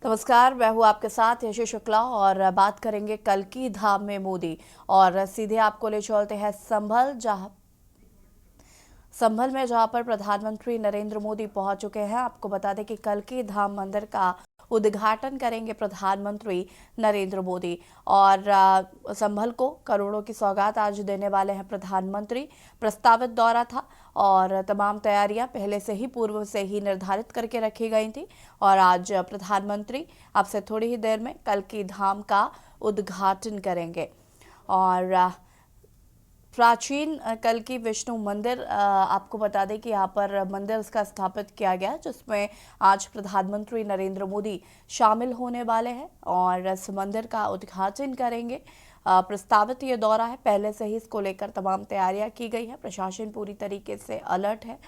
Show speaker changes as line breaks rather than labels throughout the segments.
नमस्कार, मैं हूँ आपके साथ यशु शुक्ला और बात करेंगे कल्की धाम में मोदी। और सीधे आपको ले चलते हैं संभल में जहां पर प्रधानमंत्री नरेंद्र मोदी पहुंच चुके हैं। आपको बता दें कि कल्की धाम मंदिर का उद्घाटन करेंगे प्रधानमंत्री नरेंद्र मोदी। और संभल को करोड़ों की सौगात आज देने वाले हैं प्रधानमंत्री। प्रस्तावित दौरा था और तमाम तैयारियां पहले से ही पूर्व से ही निर्धारित करके रखी गई थी। और आज प्रधानमंत्री आपसे थोड़ी ही देर में कल्की धाम का उद्घाटन करेंगे। और प्राचीन कल्की विष्णु मंदिर, आपको बता दें कि यहाँ पर मंदिर इसका स्थापित किया गया, जिसमें आज प्रधानमंत्री नरेंद्र मोदी शामिल होने वाले हैं और इस मंदिर का उद्घाटन करेंगे। प्रस्तावित ये दौरा है, पहले से ही इसको लेकर तमाम तैयारियां की गई है। प्रशासन पूरी तरीके से अलर्ट है।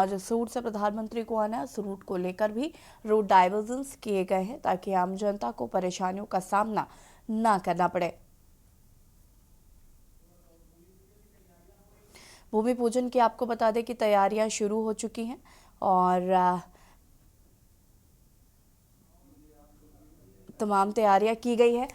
जिस रूट से प्रधानमंत्री को आना है उस रूट को लेकर भी रूट डाइवर्जन्स किए गए हैं ताकि आम जनता को परेशानियों का सामना न करना पड़े। भूमि पूजन की आपको बता दें कि तैयारियां शुरू हो चुकी हैं और तमाम तैयारियां की गई है।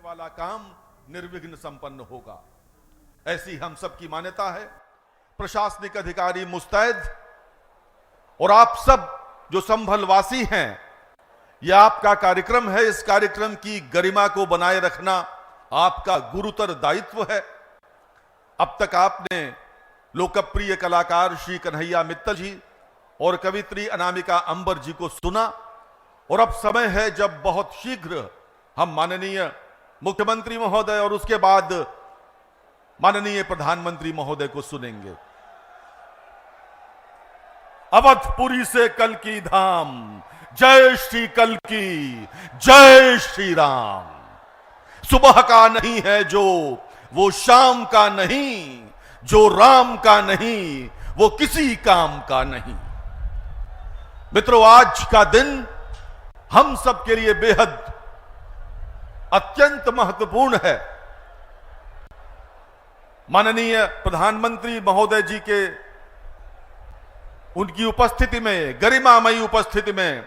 वाला काम निर्विघ्न संपन्न होगा, ऐसी हम सबकी मान्यता है। प्रशासनिक अधिकारी मुस्तैद और आप सब जो संभल वासी हैं, यह आपका कार्यक्रम है। इस कार्यक्रम की गरिमा को बनाए रखना आपका गुरुतर दायित्व है। अब तक आपने लोकप्रिय कलाकार श्री कन्हैया मित्तल जी और कवित्री अनामिका अंबर जी को सुना और अब समय है जब बहुत शीघ्र हम माननीय मुख्यमंत्री महोदय और उसके बाद माननीय प्रधानमंत्री महोदय को सुनेंगे। अवधपुरी से कल्की धाम, जय श्री कल्की, जय श्री राम। सुबह का नहीं है जो, वो शाम का नहीं, जो राम का नहीं वो किसी काम का नहीं। मित्रों, आज का दिन हम सब के लिए बेहद अत्यंत महत्वपूर्ण है। माननीय प्रधानमंत्री महोदय जी के उनकी उपस्थिति में, गरिमामयी उपस्थिति में,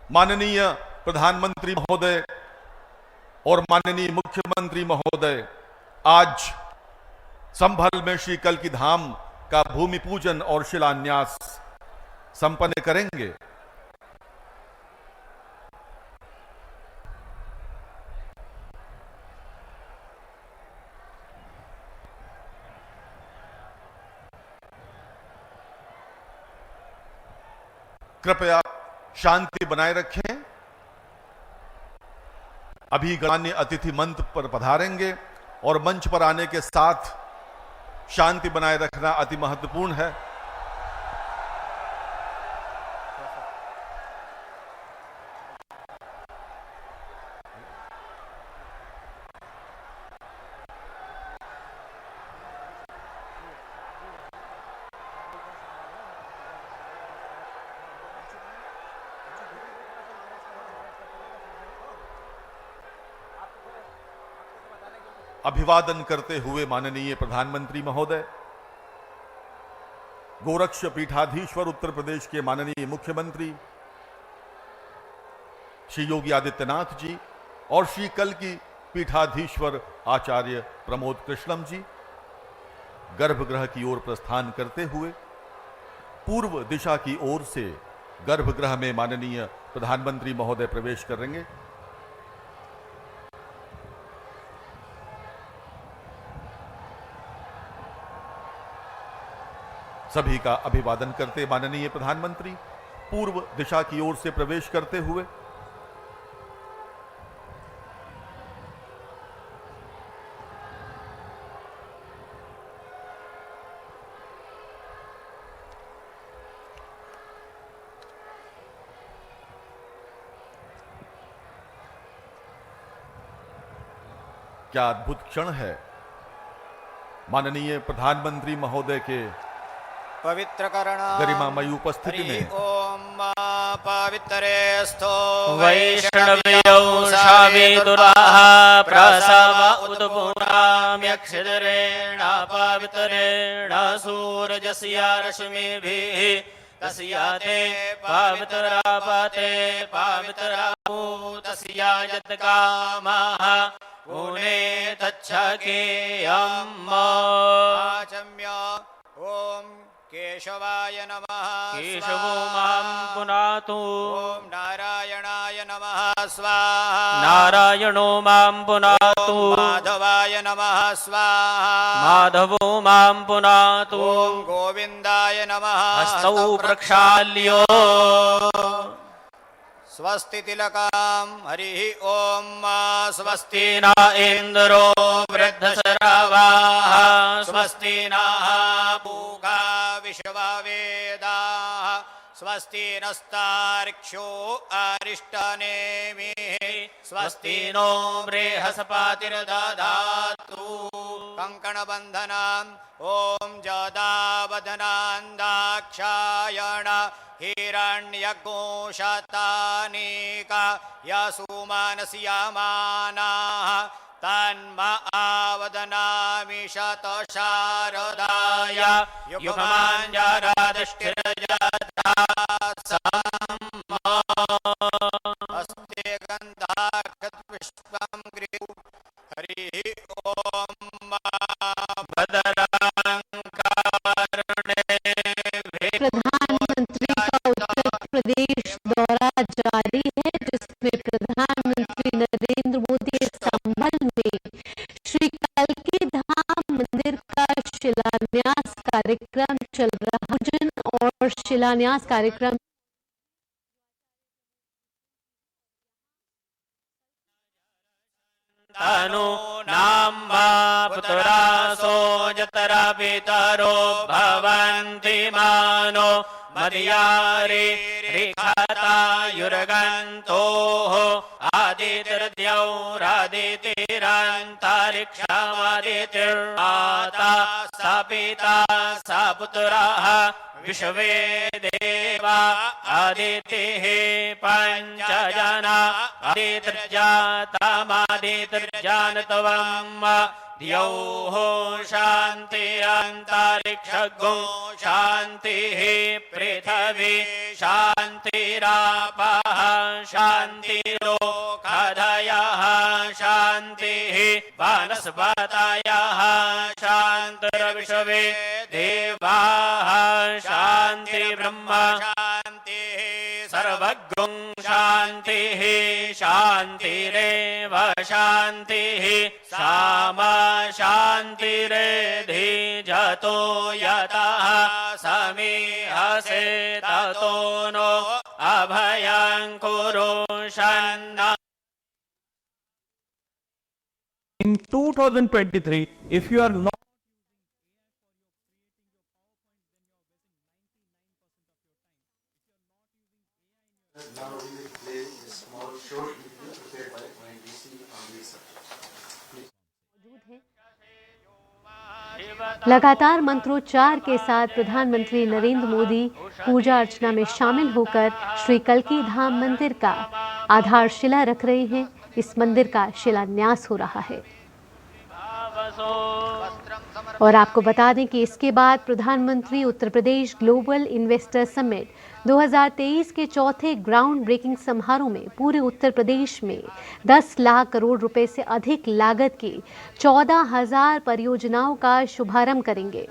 माननीय प्रधानमंत्री महोदय और माननीय मुख्यमंत्री महोदय आज संभल में श्री कल्की धाम का भूमि पूजन और शिलान्यास संपन्न करेंगे। कृपया शांति बनाए रखें। अभी गणमान्य अतिथि मंच पर पधारेंगे और मंच पर आने के साथ शांति बनाए रखना अति महत्वपूर्ण है। अभिवादन करते हुए माननीय प्रधानमंत्री महोदय, गोरक्ष पीठाधीश्वर उत्तर प्रदेश के माननीय मुख्यमंत्री श्री योगी आदित्यनाथ जी और श्री कल्की पीठाधीश्वर आचार्य प्रमोद कृष्णम जी गर्भगृह की ओर प्रस्थान करते हुए पूर्व दिशा की ओर से गर्भगृह में माननीय प्रधानमंत्री महोदय प्रवेश करेंगे। सभी का अभिवादन करते माननीय प्रधानमंत्री पूर्व दिशा की ओर से प्रवेश करते हुए क्या अद्भुत क्षण है। माननीय प्रधानमंत्री महोदय के
पवित्रकरण
गरिमामयी उपस्थिति में
ओम पवित्रेस्थो
वैष्णव्यौ शावितुराः प्रसव उद्भूताम्यक्षिदरेण पवित्रेण सूरजस्य रश्मिभिः तस्या ते पवित्रापते पवित्राभूतस्य यत्कामः पुणे तच्छकेयम्
आचम्य ॐ केशवाय नमः
केशवो मां पुनातु
ॐ नारायणाय नमः स्वाहा
नारायणो मां पुनातु
माधवाय नमः स्वाहा
माधवो मां पुनातु
ॐ गोविन्दाय नमः
हस्तौ प्रक्षाल्यो
स्वस्ति तिलकां हरिः ॐ स्वस्ति
न इन्द्रो वृद्धशरावाः
स्वस्ति नः पूगा विश्ववेदाः स्वस्ति नस्तार्क्ष्यो अरिष्टनेमिः स्वस्ति नो बृहस्पतिर्दधातु कङ्कणबन्धनाम् ॐ जदावदनान् दाक्षायण हिरण्यकोशतानीका यशुमानस्यमानाः तन्म आवदनामि शतशारदाय युगमाञ्जरादिष्टिर्यथा हस्ते गन्धाक्षतपुष्पं गृह् हरिः ॐ
प्रधानमंत्री का उत्तर प्रदेश दौरा जारी है, जिसमें प्रधानमंत्री नरेंद्र मोदी संभल में श्री कल्की धाम मंदिर का शिलान्यास कार्यक्रम चल रहा है और शिलान्यास कार्यक्रम
तनु नाम्बा पुत्रासो जतरा पितरो भवन्ति मानो मदयारे रेखाता युरगन्तोः आदितिरद्यौरादितिरन्तरिक्षमादितिर्माता स पिता स पुत्रः विश्वे देवा आदितिः पञ्चजना आदितिर्जातमादितिर्जानतवम् द्यौः शान्ति अन्तरिक्षगो शान्तिः पृथिवी शान्तिरापः शान्तिरोखधयः शान्तिः वनस्पतयः शान्तिर्विश्वे देवाः शान्तिर्ब्रह्म
शान्तिः
सर्वज्ञं शान्तिः शान्तिरेव शान्तिः सामा शान्तिरेधि जतो यतः समीहसे ततो नो अभयं कुरु शन्न.
In 2023, if you are not
Now we will play a small short video prepared by ONDC on this subject.
लगातार मंत्रोच्चार के साथ प्रधानमंत्री नरेंद्र मोदी पूजा अर्चना में शामिल होकर श्री कल्की धाम मंदिर का आधारशिला रख रहे हैं। इस मंदिर का शिलान्यास हो रहा है और आपको बता दें कि इसके बाद प्रधानमंत्री Uttar Pradesh global investor summit 2023 के चौथे ग्राउंड ब्रेकिंग समारोह में पूरे उत्तर प्रदेश में 10 लाख करोड़ रुपए से अधिक लागत की 14,000 परियोजनाओं का शुभारंभ करेंगे।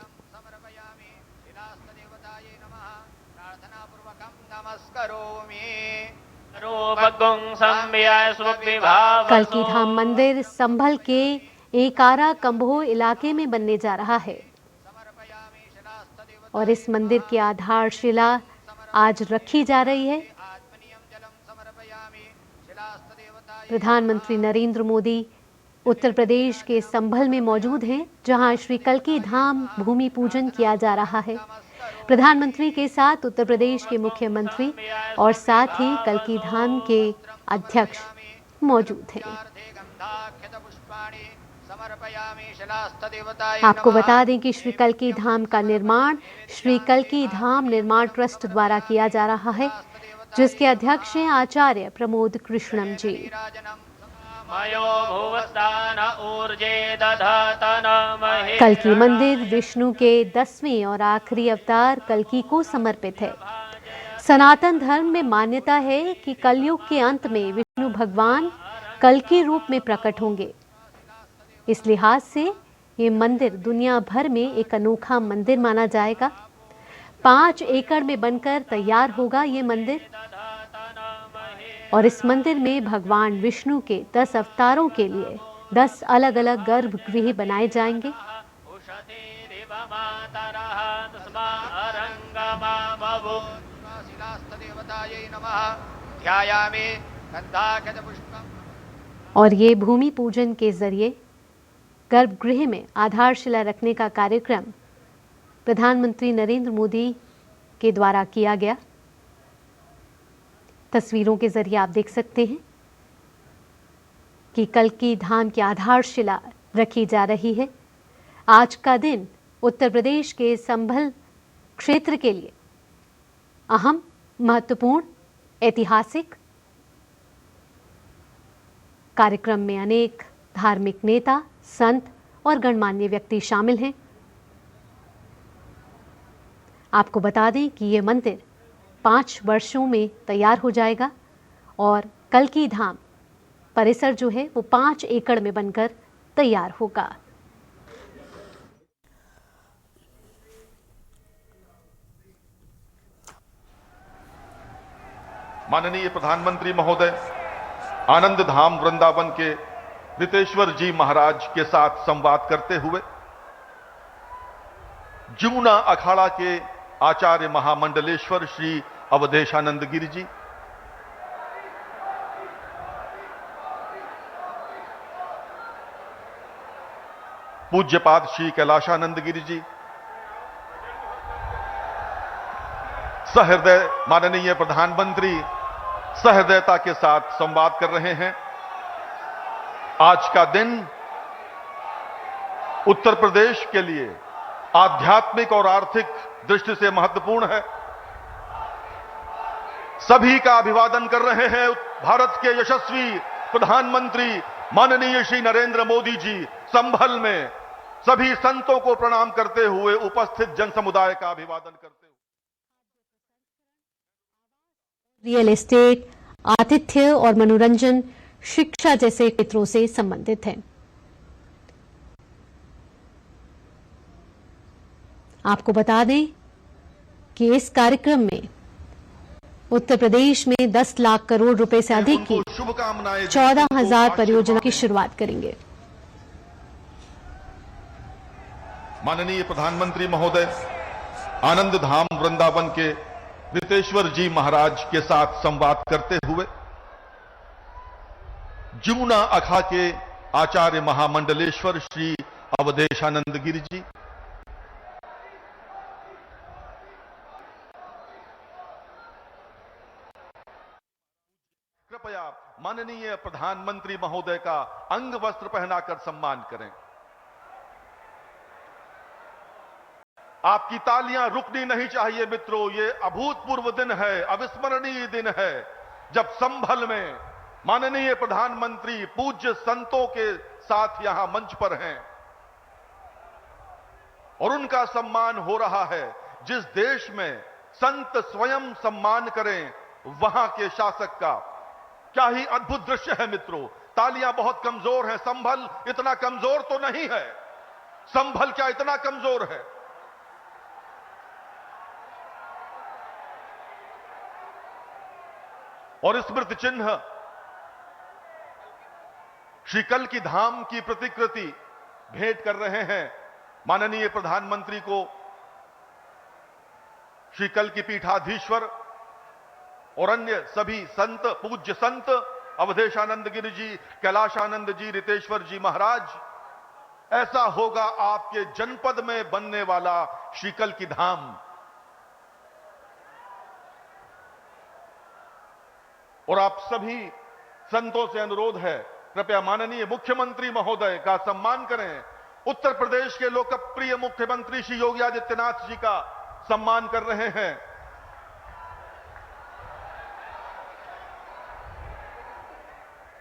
कल्की धाम मंदिर संभल के एकारा कंभो इलाके में बनने जा रहा है और इस मंदिर की आधारशिला आज रखी जा रही है। प्रधानमंत्री नरेंद्र मोदी उत्तर प्रदेश के संभल में मौजूद हैं, जहां श्री कल्की धाम भूमि पूजन किया जा रहा है। प्रधानमंत्री के साथ उत्तर प्रदेश के मुख्यमंत्री और साथ ही कल्की धाम के अध्यक्ष मौजूद हैं। आपको बता दें कि श्री कल्की धाम का निर्माण श्री कल्की धाम निर्माण ट्रस्ट द्वारा किया जा रहा है। जिसके अध्यक्ष हैं आचार्य प्रमोद कृष्णम जी।
मयो भुवस्तान ऊर्जे दधातन महे।
कल्की मंदिर विष्णु के 10वें और आखिरी अवतार कल्की को समर्पित है। सनातन धर्म में मान्यता है कि कलयुग के अंत में विष्णु भगवान कल्की रूप में प्रकट होंगे। इस लिहाज से ये मंदिर दुनिया भर में एक अनोखा मंदिर माना जाएगा। 5 एकड़ में बनकर तैयार होगा ये मंदिर और इस मंदिर में भगवान विष्णु के 10 अवतारों के लिए 10 अलग अलग गर्भगृह बनाए जाएंगे। और ये भूमि पूजन के जरिए गर्भगृह में आधारशिला रखने का कार्यक्रम प्रधानमंत्री नरेंद्र मोदी के द्वारा किया गया। तस्वीरों के जरिए आप देख सकते हैं कि कल्की धाम की आधारशिला रखी जा रही है। आज का दिन उत्तर प्रदेश के संभल क्षेत्र के लिए अहम, महत्वपूर्ण, ऐतिहासिक कार्यक्रम में अनेक धार्मिक नेता, संत और गणमान्य व्यक्ति शामिल हैं। आपको बता दें कि ये मंदिर 5 वर्षों में तैयार हो जाएगा और कल्की धाम परिसर जो है वो 5 एकड़ में बनकर तैयार होगा।
माननीय प्रधानमंत्री महोदय आनंद धाम वृंदावन के रितेश्वर जी महाराज के साथ संवाद करते हुए जमुना अखाड़ा के आचार्य महामंडलेश्वर श्री अवधेशानंद गिरि जी, पूज्यपाद श्री कैलाशानंद गिरि जी, सहृदय माननीय प्रधानमंत्री सहृदयता के साथ संवाद कर रहे हैं। आज का दिन उत्तर प्रदेश के लिए आध्यात्मिक और आर्थिक दृष्टि से महत्वपूर्ण है। सभी का अभिवादन कर रहे हैं भारत के यशस्वी प्रधानमंत्री माननीय श्री नरेंद्र मोदी जी। संभल में सभी संतों को प्रणाम करते हुए उपस्थित जनसमुदाय का अभिवादन करते हुए
रियल एस्टेट, आतिथ्य और मनोरंजन, शिक्षा जैसे क्षेत्रों से संबंधित है। आपको बता दें कि इस कार्यक्रम में उत्तर प्रदेश में 10 लाख करोड़ रुपए से अधिक की 14,000 परियोजना की शुरुआत करेंगे।
माननीय प्रधानमंत्री महोदय आनंद धाम वृंदावन के रितेश्वर जी महाराज के साथ संवाद करते हुए जमुना अखा के आचार्य महामंडलेश्वर श्री अवधेशानंद गिरि जी, कृपया माननीय प्रधानमंत्री महोदय का अंग वस्त्र पहनाकर सम्मान करें। आपकी तालियां रुकनी नहीं चाहिए मित्रों। ये अभूतपूर्व दिन है, अविस्मरणीय दिन है जब संभल में माननीय प्रधानमंत्री पूज्य संतों के साथ यहां मंच पर हैं और उनका सम्मान हो रहा है। जिस देश में संत स्वयं सम्मान करें वहां के शासक का, क्या ही अद्भुत दृश्य है मित्रों। तालियां बहुत कमजोर हैं। संभल इतना कमजोर तो नहीं है। संभल क्या इतना कमजोर है? और स्मृति चिन्ह श्री कल्की धाम की प्रतिकृति भेंट कर रहे हैं माननीय प्रधानमंत्री को श्री कल्की पीठाधीश्वर और अन्य सभी संत, पूज्य संत अवधेशानंद गिरि जी, कैलाशानंद जी, रितेश्वर जी महाराज। ऐसा होगा आपके जनपद में बनने वाला श्री कल्की धाम। और आप सभी संतों से अनुरोध है, कृपया माननीय मुख्यमंत्री महोदय का सम्मान करें। उत्तर प्रदेश के लोकप्रिय मुख्यमंत्री श्री योगी आदित्यनाथ जी का सम्मान कर रहे हैं।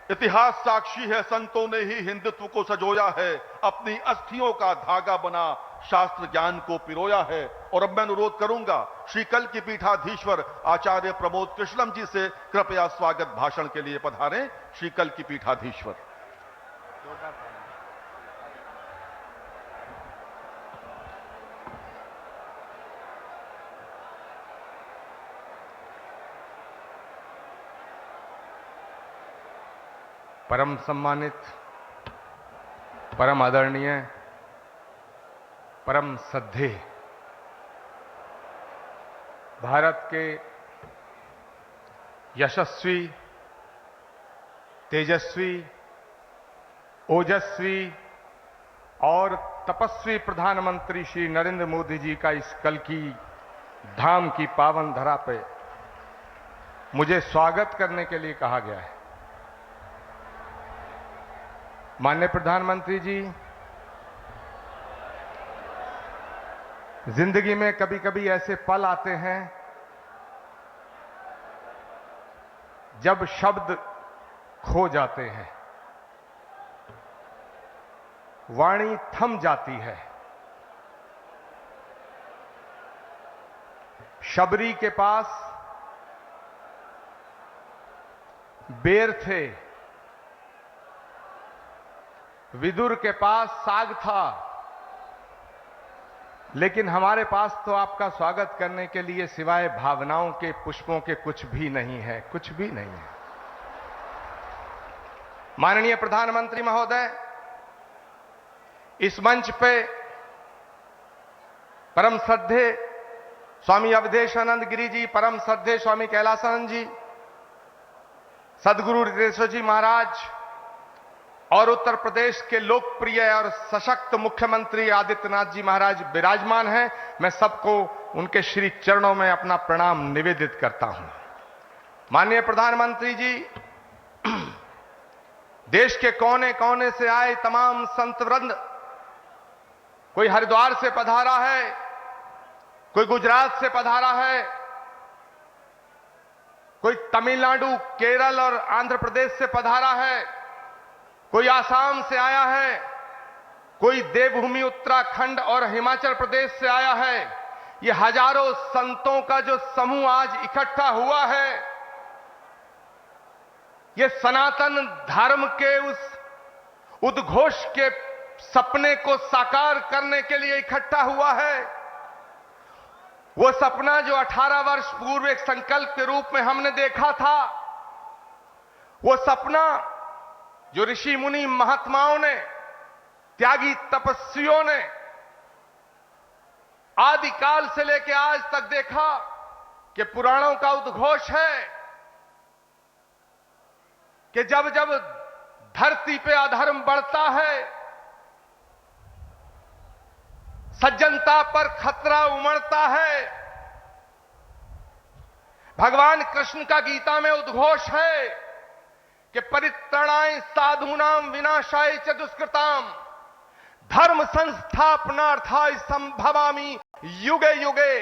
इतिहास साक्षी है, संतों ने ही हिंदुत्व को सजोया है, अपनी अस्थियों का धागा बना शास्त्र ज्ञान को पिरोया है। और अब मैं अनुरोध करूंगा श्री कल की पीठाधीश्वर आचार्य प्रमोद कृष्णम जी से कृपया स्वागत भाषण के लिए पधारें। श्री कल की पीठाधीश्वर।
परम सम्मानित, परम आदरणीय, परम श्रद्धेय भारत के यशस्वी, तेजस्वी, ओजस्वी और तपस्वी प्रधानमंत्री श्री नरेंद्र मोदी जी का इस कल की धाम की पावन धरा पे मुझे स्वागत करने के लिए कहा गया है। माननीय प्रधानमंत्री जी, जिंदगी में कभी कभी ऐसे पल आते हैं जब शब्द खो जाते हैं, वाणी थम जाती है। शबरी के पास बेर थे, विदुर के पास साग था, लेकिन हमारे पास तो आपका स्वागत करने के लिए सिवाय भावनाओं के पुष्पों के कुछ भी नहीं है, कुछ भी नहीं है। माननीय प्रधानमंत्री महोदय, इस मंच पे परम श्रद्धेय स्वामी अवधेशानंद गिरी जी, परम श्रद्धेय स्वामी कैलासानंद जी, सदगुरु हृदयेश्वर जी महाराज और उत्तर प्रदेश के लोकप्रिय और सशक्त मुख्यमंत्री आदित्यनाथ जी महाराज विराजमान हैं। मैं सबको उनके श्री चरणों में अपना प्रणाम निवेदित करता हूं। माननीय प्रधानमंत्री जी, देश के कोने कोने से आए तमाम संत वृंद, कोई हरिद्वार से पधारा है, कोई गुजरात से पधारा है, कोई तमिलनाडु, केरल और आंध्र प्रदेश से पधारा है, कोई आसाम से आया है, कोई देवभूमि उत्तराखंड और हिमाचल प्रदेश से आया है। ये हजारों संतों का जो समूह आज इकट्ठा हुआ है, ये सनातन धर्म के उस उद्घोष के सपने को साकार करने के लिए इकट्ठा हुआ है। वो सपना जो 18 वर्ष पूर्व एक संकल्प के रूप में हमने देखा था, वो सपना जो ऋषि मुनि महात्माओं ने, त्यागी तपस्वियों ने आदिकाल से लेकर आज तक देखा कि पुराणों का उद्घोष है कि जब जब धरती पे अधर्म बढ़ता है, सज्जनता पर खतरा उमड़ता है। भगवान कृष्ण का गीता में उद्घोष है कि परित्राणाय साधूनाम विनाशाय च दुष्कृताम धर्म संस्थापनार्थाय संभवामि युगे युगे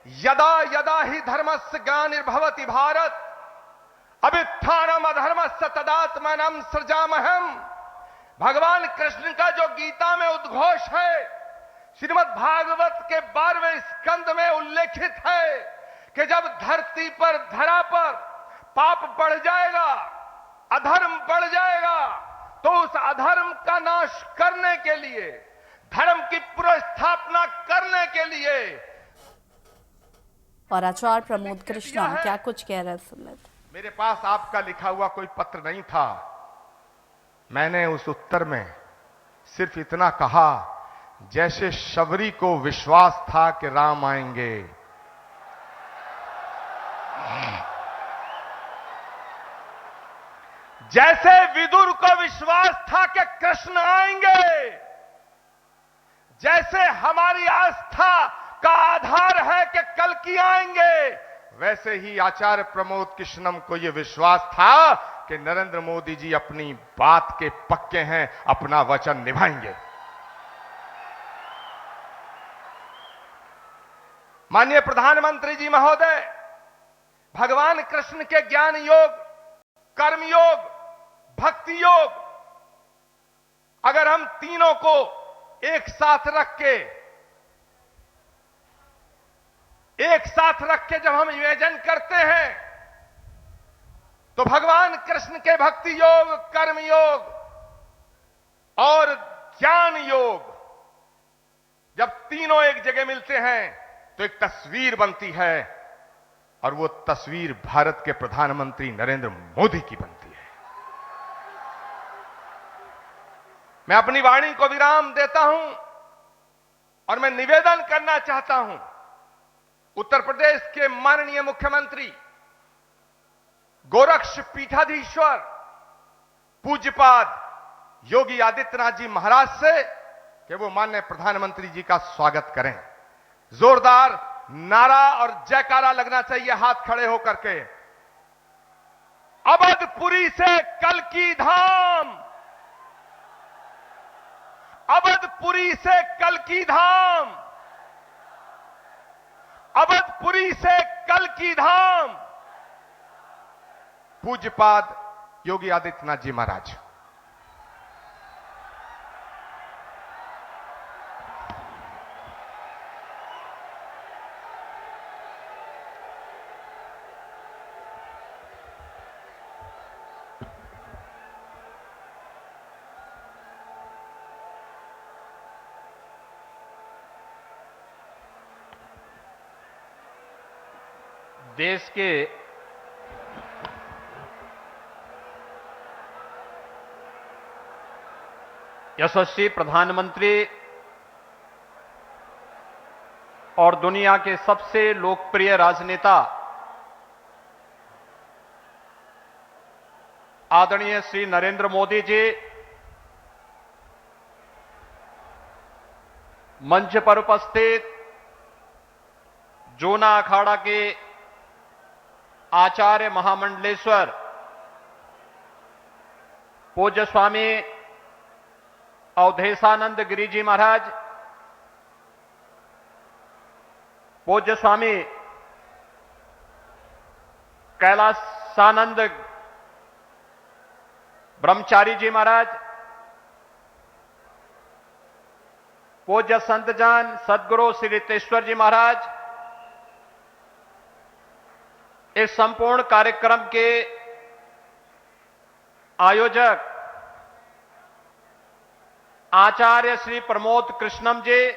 यदा यदा ही धर्मस्य ग्लानिर्भवति भारत अभ्युत्थानम अधर्मस्य तदात्मानं सृजामहम्। भगवान कृष्ण का जो गीता में उद्घोष है, श्रीमद् भागवत के 12वें स्कंद में उल्लेखित है कि जब धरती पर, धरा पर पाप बढ़ जाएगा, अधर्म बढ़ जाएगा, तो उस अधर्म का नाश करने के लिए, धर्म की पुनर्स्थापना करने के लिए।
और आचार्य प्रमोद कृष्णम क्या कुछ कह रहे हैं?
मेरे पास आपका लिखा हुआ कोई पत्र नहीं था। मैंने उस उत्तर में सिर्फ इतना कहा, जैसे शबरी को विश्वास था कि राम आएंगे, जैसे विदुर को विश्वास था कि कृष्ण आएंगे, जैसे हमारी आस्था का आधार है कि कल की आएंगे, वैसे ही आचार्य प्रमोद कृष्णम को यह विश्वास था कि नरेंद्र मोदी जी अपनी बात के पक्के हैं, अपना वचन निभाएंगे। माननीय प्रधानमंत्री जी महोदय, भगवान कृष्ण के ज्ञान योग, कर्म योग भक्ति योग, अगर हम तीनों को एक साथ रख के जब हम इमेजिन करते हैं, तो भगवान कृष्ण के भक्ति योग, कर्म योग और ज्ञान योग जब तीनों एक जगह मिलते हैं तो एक तस्वीर बनती है, और वो तस्वीर भारत के प्रधानमंत्री नरेंद्र मोदी की बनती है। मैं अपनी वाणी को विराम देता हूं और मैं निवेदन करना चाहता हूं उत्तर प्रदेश के माननीय मुख्यमंत्री गोरक्ष पीठाधीश्वर पूज्यपाद योगी आदित्यनाथ जी महाराज से कि वो माननीय प्रधानमंत्री जी का स्वागत करें। जोरदार नारा और जयकारा लगना चाहिए हाथ खड़े होकर के। अवधपुरी से कल्की धाम, अवधपुरी से कल्की धाम, अवधपुरी से कल्की धाम, पूज्यपाद योगी आदित्यनाथ जी महाराज।
देश के यशस्वी प्रधानमंत्री और दुनिया के सबसे लोकप्रिय राजनेता आदरणीय श्री नरेंद्र मोदी जी मंच पर उपस्थित जूना अखाड़ा के आचार्य महामंडलेश्वर पूज्य स्वामी अवधेशानंद गिरी जी महाराज, पूज्य स्वामी कैलासानंद ब्रह्मचारी जी महाराज, पूज्य संतजन सदगुरु श्री रितेश्वर जी महाराज, इस संपूर्ण कार्यक्रम के आयोजक आचार्य श्री प्रमोद कृष्णम जी,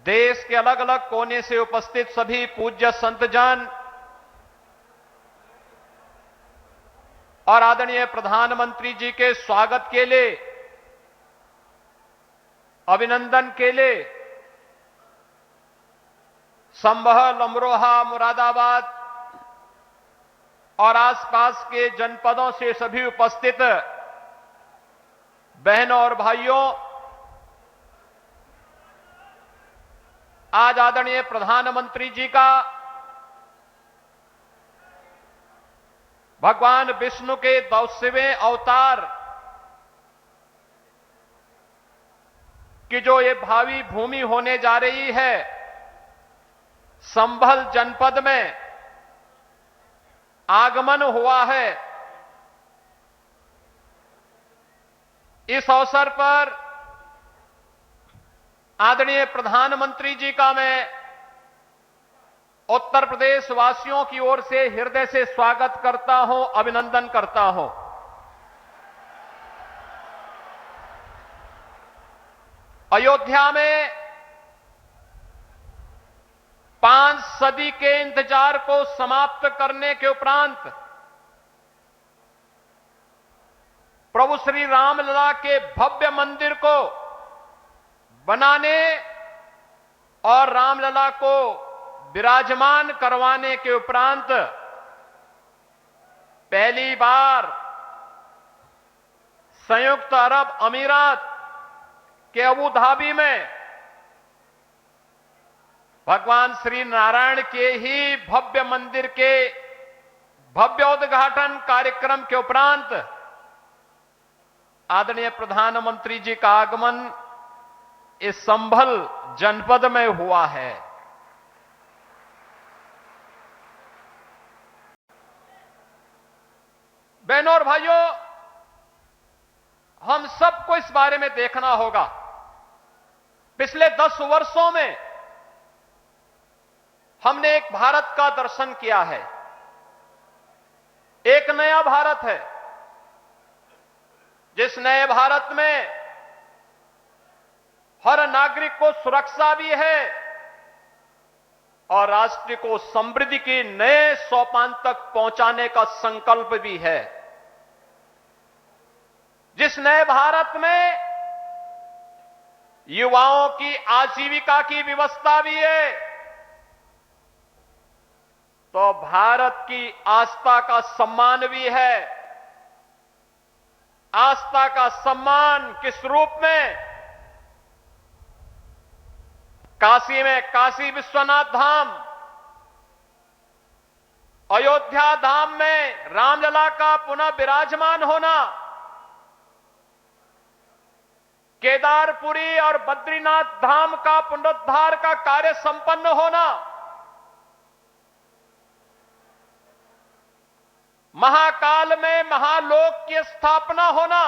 देश के अलग अलग कोने से उपस्थित सभी पूज्य संतजन और आदरणीय प्रधानमंत्री जी के स्वागत के लिए, अभिनंदन के लिए संभल, अमरोहा, मुरादाबाद और आसपास के जनपदों से सभी उपस्थित बहनों और भाइयों, आज आदरणीय प्रधानमंत्री जी का भगवान विष्णु के 200वें अवतार की जो ये भावी भूमि होने जा रही है, संभल जनपद में आगमन हुआ है। इस अवसर पर आदरणीय प्रधानमंत्री जी का मैं उत्तर प्रदेश वासियों की ओर से हृदय से स्वागत करता हूं, अभिनंदन करता हूं। अयोध्या में 5 सदी के इंतजार को समाप्त करने के उपरांत प्रभु श्री रामलला के भव्य मंदिर को बनाने और रामलला को विराजमान करवाने के उपरांत पहली बार संयुक्त अरब अमीरात के अबू धाबी में भगवान श्री नारायण के ही भव्य मंदिर के भव्य उद्घाटन कार्यक्रम के उपरांत आदरणीय प्रधानमंत्री जी का आगमन इस संभल जनपद में हुआ है। बहनों और भाइयों, हम सबको इस बारे में देखना होगा। पिछले 10 वर्षों में हमने एक भारत का दर्शन किया है, एक नया भारत है, जिस नए भारत में हर नागरिक को सुरक्षा भी है और राष्ट्र को समृद्धि के नए सोपान तक पहुंचाने का संकल्प भी है। जिस नए भारत में युवाओं की आजीविका की व्यवस्था भी है, तो भारत की आस्था का सम्मान भी है। आस्था का सम्मान किस रूप में? काशी में काशी विश्वनाथ धाम, अयोध्या धाम में रामलला का पुनः विराजमान होना, केदारपुरी और बद्रीनाथ धाम का पुनरुद्धार का कार्य संपन्न होना, महाकाल में महालोक की स्थापना होना,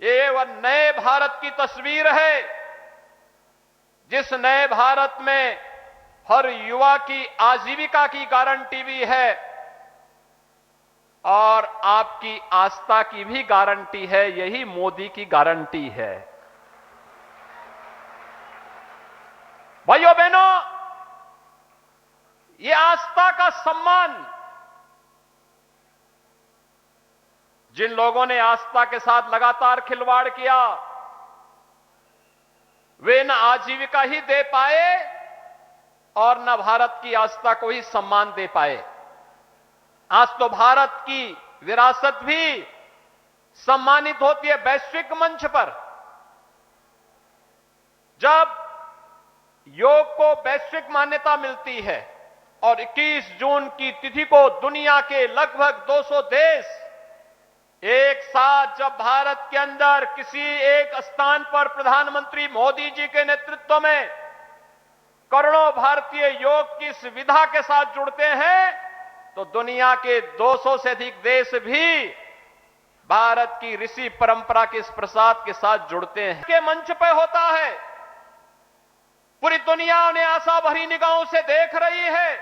ये वह नए भारत की तस्वीर है, जिस नए भारत में हर युवा की आजीविका की गारंटी भी है और आपकी आस्था की भी गारंटी है। यही मोदी की गारंटी है। भाइयों बहनों, ये आस्था का सम्मान जिन लोगों ने आस्था के साथ लगातार खिलवाड़ किया, वे न आजीविका ही दे पाए और न भारत की आस्था को ही सम्मान दे पाए। आज तो भारत की विरासत भी सम्मानित होती है वैश्विक मंच पर। जब योग को वैश्विक मान्यता मिलती है और 21 जून की तिथि को दुनिया के लगभग 200 देश एक साथ, जब भारत के अंदर किसी एक स्थान पर प्रधानमंत्री मोदी जी के नेतृत्व में करोड़ों भारतीय योग की इस विधा के साथ जुड़ते हैं, तो दुनिया के 200 से अधिक देश भी भारत की ऋषि परंपरा के इस प्रसाद के साथ जुड़ते हैं। के मंच पर होता है, पूरी दुनिया उन्हें आशा भरी निगाहों से देख रही है।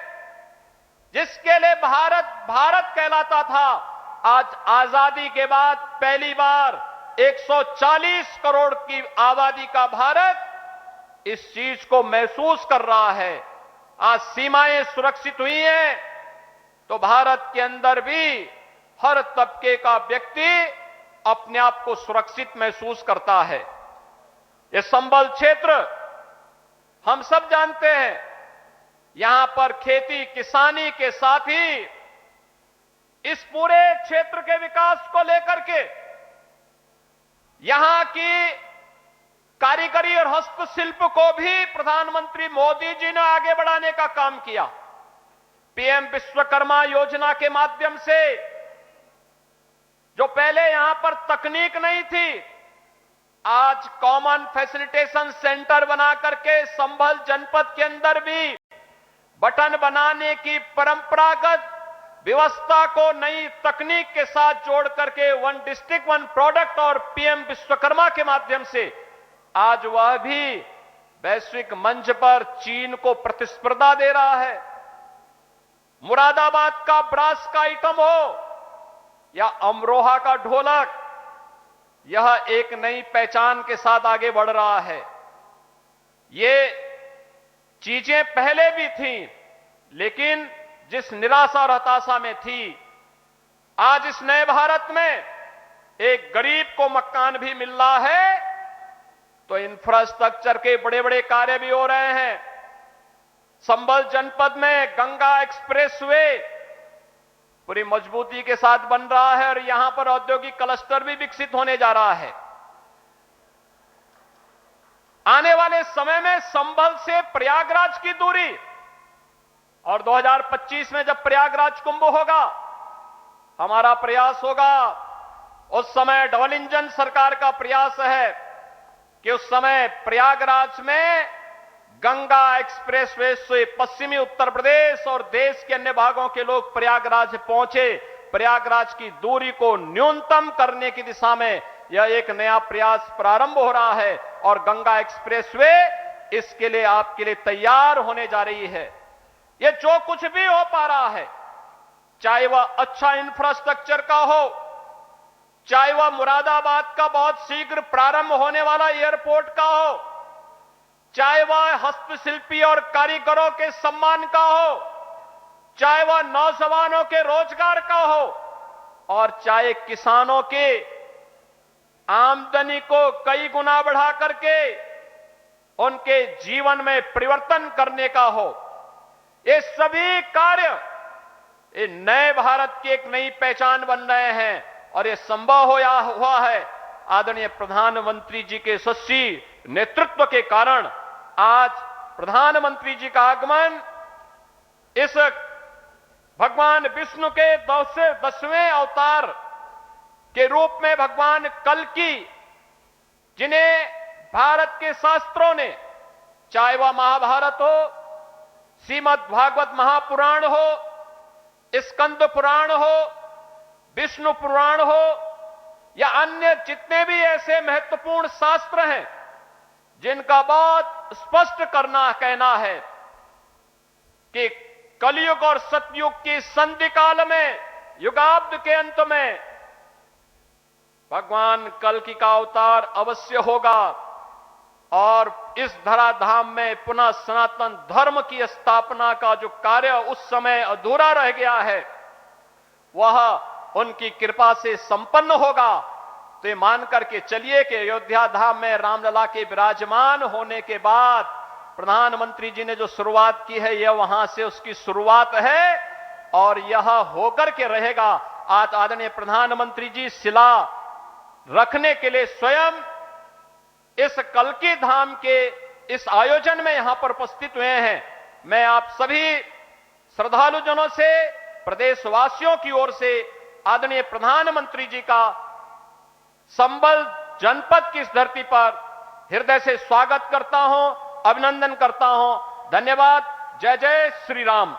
जिसके लिए भारत भारत कहलाता था, आज आजादी के बाद पहली बार 140 करोड़ की आबादी का भारत इस चीज को महसूस कर रहा है। आज सीमाएं सुरक्षित हुई हैं, तो भारत के अंदर भी हर तबके का व्यक्ति अपने आप को सुरक्षित महसूस करता है। ये संबल क्षेत्र हम सब जानते हैं, यहां पर खेती किसानी के साथ ही इस पूरे क्षेत्र के विकास को लेकर के यहां की कारीगरी और हस्तशिल्प को भी प्रधानमंत्री मोदी जी ने आगे बढ़ाने का काम किया। पीएम विश्वकर्मा योजना के माध्यम से, जो पहले यहां पर तकनीक नहीं थी, आज कॉमन फैसिलिटेशन सेंटर बना करके संभल जनपद के अंदर भी बटन बनाने की परंपरागत व्यवस्था को नई तकनीक के साथ जोड़ करके वन डिस्ट्रिक्ट वन प्रोडक्ट और पीएम विश्वकर्मा के माध्यम से आज वह भी वैश्विक मंच पर चीन को प्रतिस्पर्धा दे रहा है। मुरादाबाद का ब्रास का आइटम हो या अमरोहा का ढोलक, यह एक नई पहचान के साथ आगे बढ़ रहा है। ये चीजें पहले भी थीं, लेकिन जिस निराशा और हताशा में थी, आज इस नए भारत में एक गरीब को मकान भी मिल रहा है, तो इंफ्रास्ट्रक्चर के बड़े बड़े कार्य भी हो रहे हैं। संभल जनपद में गंगा एक्सप्रेसवे पूरी मजबूती के साथ बन रहा है और यहां पर औद्योगिक क्लस्टर भी विकसित होने जा रहा है। आने वाले समय में संभल से प्रयागराज की दूरी, और 2025 में जब प्रयागराज कुंभ होगा, हमारा प्रयास होगा, उस समय डबल इंजन सरकार का प्रयास है कि उस समय प्रयागराज में गंगा एक्सप्रेसवे से पश्चिमी उत्तर प्रदेश और देश के अन्य भागों के लोग प्रयागराज पहुंचे। प्रयागराज की दूरी को न्यूनतम करने की दिशा में यह एक नया प्रयास प्रारंभ हो रहा है और गंगा एक्सप्रेसवे इसके लिए आपके लिए तैयार होने जा रही है। यह जो कुछ भी हो पा रहा है, चाहे वह अच्छा इंफ्रास्ट्रक्चर का हो, चाहे वह मुरादाबाद का बहुत शीघ्र प्रारंभ होने वाला एयरपोर्ट का हो, चाहे वह हस्तशिल्पी और कारीगरों के सम्मान का हो, चाहे वह नौजवानों के रोजगार का हो, और चाहे किसानों के आमदनी को कई गुना बढ़ा करके उनके जीवन में परिवर्तन करने का हो। ये सभी कार्य ये नए भारत की एक नई पहचान बन रहे हैं और ये संभव हुआ है आदरणीय प्रधानमंत्री जी के यशस्वी नेतृत्व के कारण। आज प्रधानमंत्री जी का आगमन इस भगवान विष्णु के 10वें अवतार के रूप में भगवान कल्कि, जिन्हें भारत के शास्त्रों ने, चाहे वह महाभारत हो, श्रीमद् भागवत महापुराण हो, स्कंद पुराण हो, विष्णु पुराण हो या अन्य जितने भी ऐसे महत्वपूर्ण शास्त्र हैं जिनका बहुत स्पष्ट कहना है कि कलयुग और सतयुग की संधि काल में, युगाब्द के अंत में भगवान कल्कि का अवतार अवश्य होगा और इस धराधाम में पुनः सनातन धर्म की स्थापना का जो कार्य उस समय अधूरा रह गया है वह उनकी कृपा से संपन्न होगा। तो ये मान करके चलिए कि अयोध्या धाम में रामलला के विराजमान होने के बाद प्रधानमंत्री जी ने जो शुरुआत की है यह वहां से उसकी शुरुआत है और यह होकर के रहेगा। आज आदरणीय प्रधानमंत्री जी शिला रखने के लिए स्वयं इस कल्कि धाम के इस आयोजन में यहां पर उपस्थित हुए हैं। मैं आप सभी श्रद्धालुजनों से, प्रदेशवासियों की ओर से आदरणीय प्रधानमंत्री जी का संबल जनपद की इस धरती पर हृदय से स्वागत करता हूं, अभिनंदन करता हूं। धन्यवाद। जय जय श्री राम।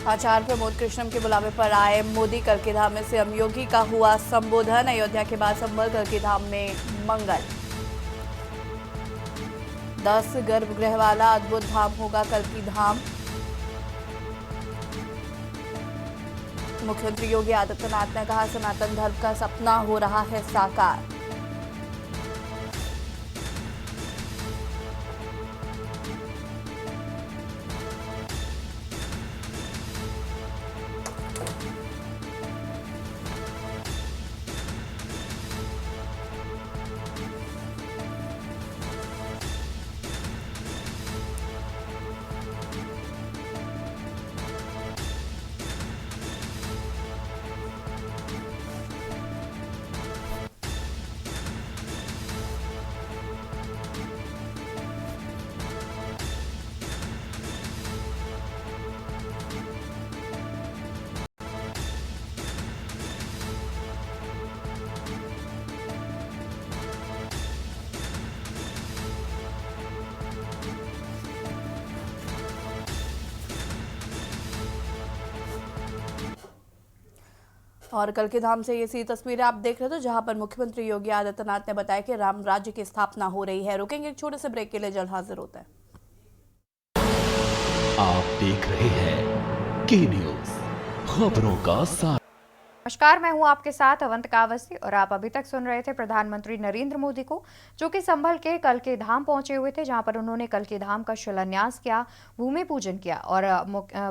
आचार्य प्रमोद कृष्णम के बुलावे पर आए मोदी कल्कि धाम में सीएम योगी का हुआ संबोधन। अयोध्या के बाद संभल कल्कि धाम में मंगल। 10 गर्भगृह वाला अद्भुत धाम होगा कल्कि धाम। मुख्यमंत्री योगी आदित्यनाथ ने कहा सनातन धर्म का सपना हो रहा है साकार। और कल्कि धाम से ये सी तस्वीरें आप देख रहे थे जहां पर मुख्यमंत्री योगी आदित्यनाथ ने बताया कि राम राज्य की स्थापना हो रही है। रुकेंगे एक छोटे से ब्रेक के लिए, जल्द हाजिर होता है।
आप देख रहे हैं के न्यूज़, खबरों का साथ।
नमस्कार, मैं हूं आपके साथ अवंतिका अवस्थी और आप अभी तक सुन रहे थे प्रधानमंत्री नरेंद्र मोदी को, जो कि संभल के कल्कि धाम पहुंचे हुए थे, जहां पर उन्होंने कल्कि धाम का शिलान्यास किया, भूमि पूजन किया और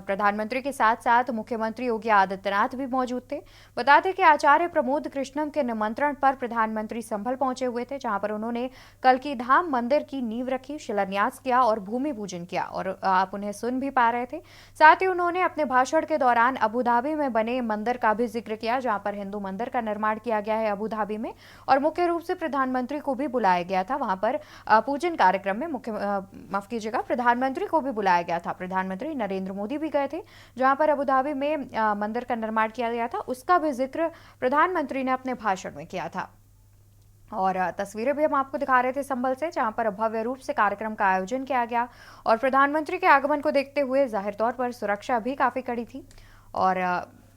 प्रधानमंत्री के साथ साथ मुख्यमंत्री योगी आदित्यनाथ भी मौजूद थे। बता दें कि आचार्य प्रमोद कृष्णम के निमंत्रण पर प्रधानमंत्री संभल पहुंचे हुए थे, जहां पर उन्होंने कल्कि धाम मंदिर की नींव रखी, शिलान्यास किया और भूमि पूजन किया और आप उन्हें सुन भी पा रहे थे। साथ ही उन्होंने अपने भाषण के दौरान अबुधाबी में बने मंदिर का भी जिक्र किया किया, जहां पर हिंदू मंदिर का निर्माण किया गया है अबू धाबी में, और मुख्य रूप से प्रधानमंत्री को भी बुलाया गया था वहां पर पूजन कार्यक्रम में। माफ कीजिएगा, प्रधानमंत्री को भी बुलाया गया था। प्रधानमंत्री नरेंद्र मोदी भी गए थे जहां पर अबू धाबी में मंदिर का निर्माण किया गया था, उसका भी जिक्र प्रधानमंत्री ने अपने भाषण में किया था। और तस्वीरें भी हम आपको दिखा रहे थे संभल से, जहां पर भव्य रूप से कार्यक्रम का आयोजन किया गया और प्रधानमंत्री के आगमन को देखते हुए जाहिर तौर पर सुरक्षा भी काफी कड़ी थी। और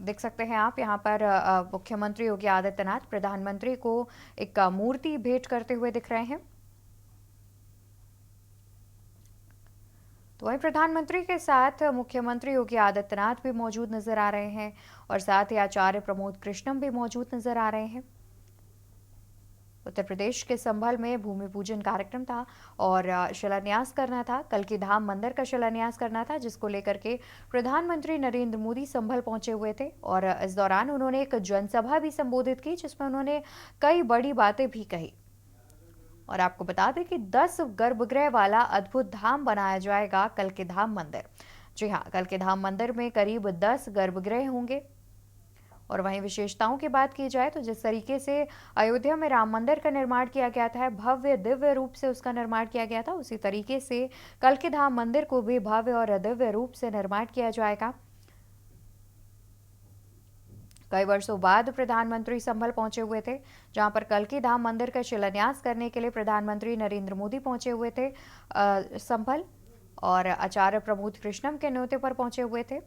देख सकते हैं आप यहाँ पर मुख्यमंत्री योगी आदित्यनाथ प्रधानमंत्री को एक मूर्ति भेंट करते हुए दिख रहे हैं। तो वहीं प्रधानमंत्री के साथ मुख्यमंत्री योगी आदित्यनाथ भी मौजूद नजर आ रहे हैं और साथ ही आचार्य प्रमोद कृष्णम भी मौजूद नजर आ रहे हैं। उत्तर प्रदेश के संभल में भूमि पूजन कार्यक्रम था और शिलान्यास करना था, कल की धाम मंदिर का शिलान्यास करना था, जिसको लेकर के प्रधानमंत्री नरेंद्र मोदी संभल पहुंचे हुए थे। और इस दौरान उन्होंने एक जनसभा भी संबोधित की, जिसमें उन्होंने कई बड़ी बातें भी कही। और आपको बता दें कि 10 गर्भगृह वाला अद्भुत धाम बनाया जाएगा कल के धाम मंदिर। जी हाँ, कल के धाम मंदिर में करीब 10 गर्भगृह होंगे। और वहीं विशेषताओं की बात की जाए तो जिस तरीके से अयोध्या में राम मंदिर का निर्माण किया गया था, भव्य दिव्य रूप से उसका निर्माण किया गया था, उसी तरीके से कल के धाम मंदिर को भी भव्य और दिव्य रूप से निर्माण किया जाएगा। कई वर्षों बाद प्रधानमंत्री संभल पहुंचे हुए थे, जहां पर कल की धाम मंदिर का शिलान्यास करने के लिए प्रधानमंत्री नरेंद्र मोदी पहुंचे हुए थे संभल, और आचार्य प्रमोद कृष्णम के न्योते पर पहुंचे हुए थे।